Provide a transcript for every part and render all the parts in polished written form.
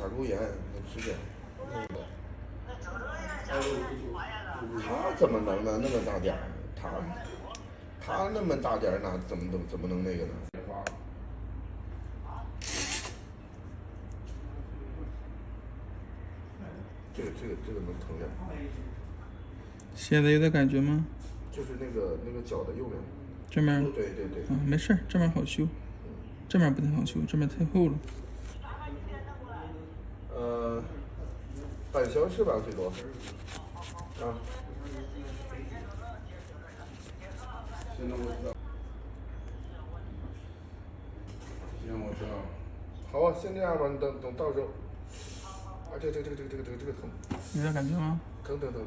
沟炎，那直接那个。他怎么能呢？那么大点儿，他那么大点儿，那怎么能那个呢？这个能疼点。现在有点感觉吗？就是那个脚的右面。这面？对。啊，没事，这面好修，这面不太好修，这面太厚了。半小时吧，最多。啊。现在我知道。行，我知道了。好啊，先这样吧，你等到时候。啊，这个疼。有点感觉吗？疼，这个疼。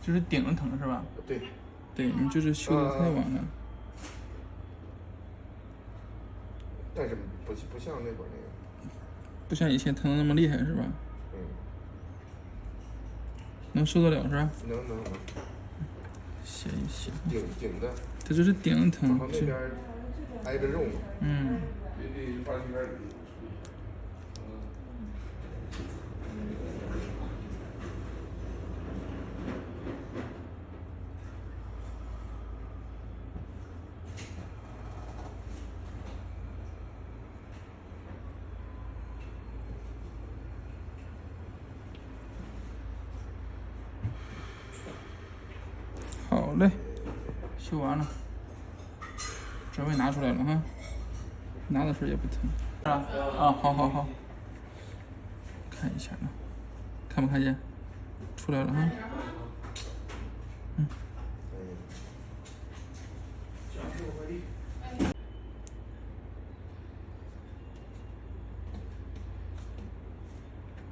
就是顶着疼是吧？对。对，你就是修的太晚了。但是不像那会儿那个。不像以前疼的那么厉害是吧？嗯。能受得了是吧？能。歇一歇。顶的。它就是顶着疼。然后那边挨着肉嘛。嗯。好嘞，修完了，指纹拿出来了哈，拿的时候也不疼，是吧？啊，好，看一下啊，看不看见？出来了哈，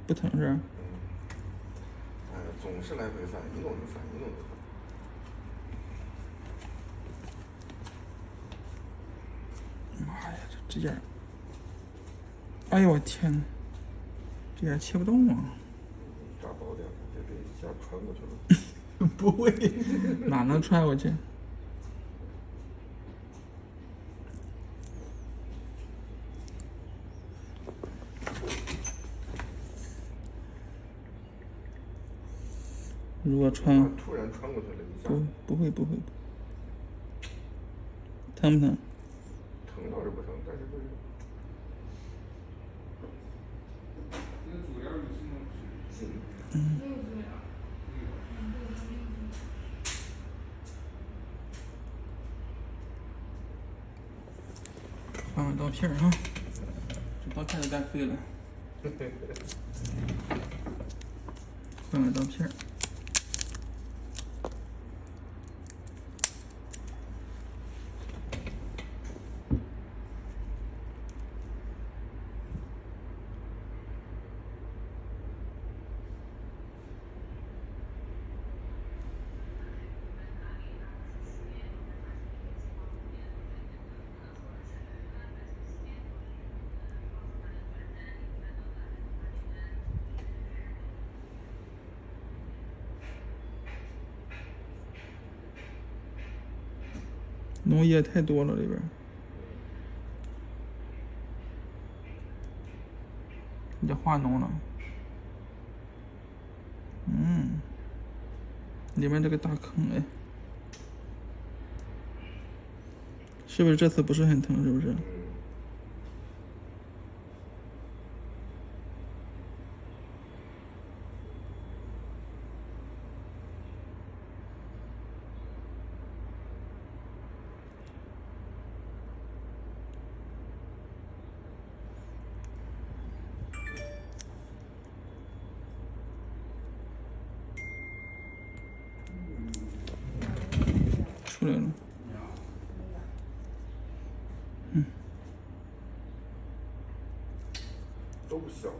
不疼是吧？总是来回翻，一弄就翻。妈呀，这指甲！哎呦我天呐，这眼切不动啊！扎薄点，这一下穿过去了。不会，哪能穿过去？如果穿，突然穿过去了一下。不会，疼不疼？疼倒是不疼，但是就是。换个刀片哈，这刀片都该废了。换个刀片。脓液太多了里边，你这化脓了。里面这个大坑哎，是不是这次不是很疼？是不是？出来了。都不小啊，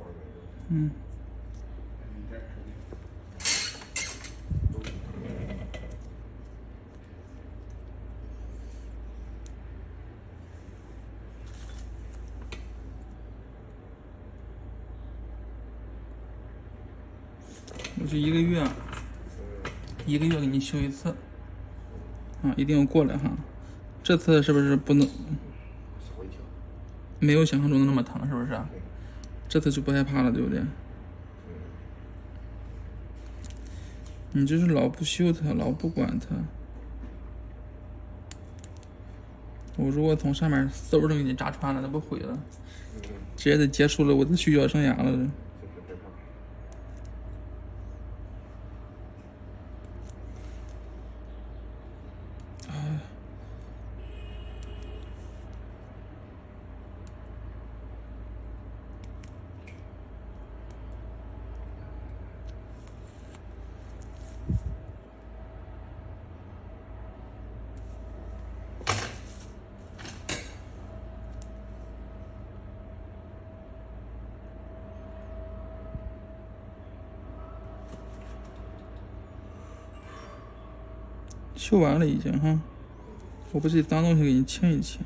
我就1个月，1个月给你修一次，啊，一定要过来哈。这次是不是不能？没有想象中的那么疼，是不是？这次就不害怕了，对不对？你就是老不修它，老不管它。我如果从上面嗖的给你炸穿了，那不毁了，直接就结束了我的修脚生涯了。修完了已经哈，我把这脏东西给你清一清。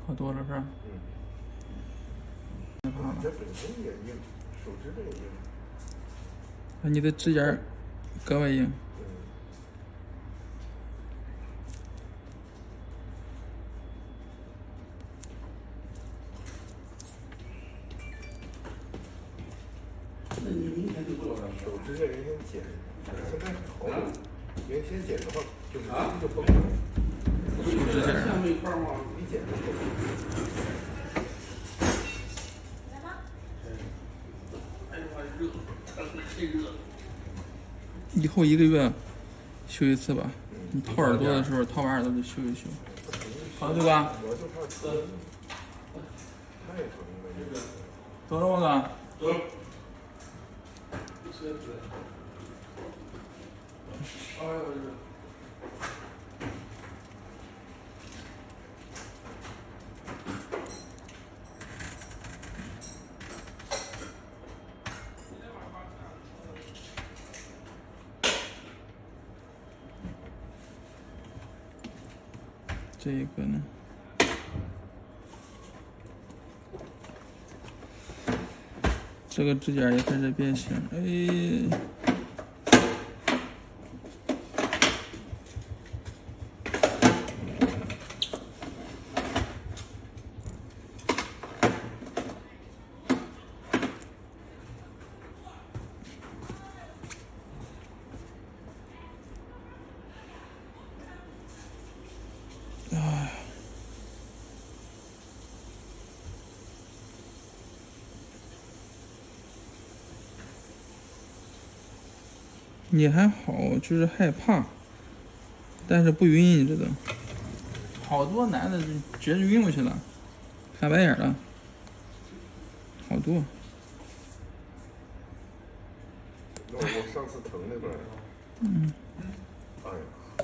好多了是吧？这本身也硬，手指头也硬。那你的指甲格外硬。那你明显就做了，手指甲原先剪，现在好了。原先剪的话，就是直接就崩了。手指甲。下面一块嘛，一剪就崩了。以后1个月修一次吧。你掏耳朵的时候，掏完耳朵就修一修，好了对吧？我就怕疼，太疼了。走了，王哥。走。哎呦！这一个呢？这个指甲也开始变形，哎。也还好，就是害怕，但是不晕，你知道？好多男的直接就晕过去了，翻白眼了，好多。我上次疼那段，哎呀。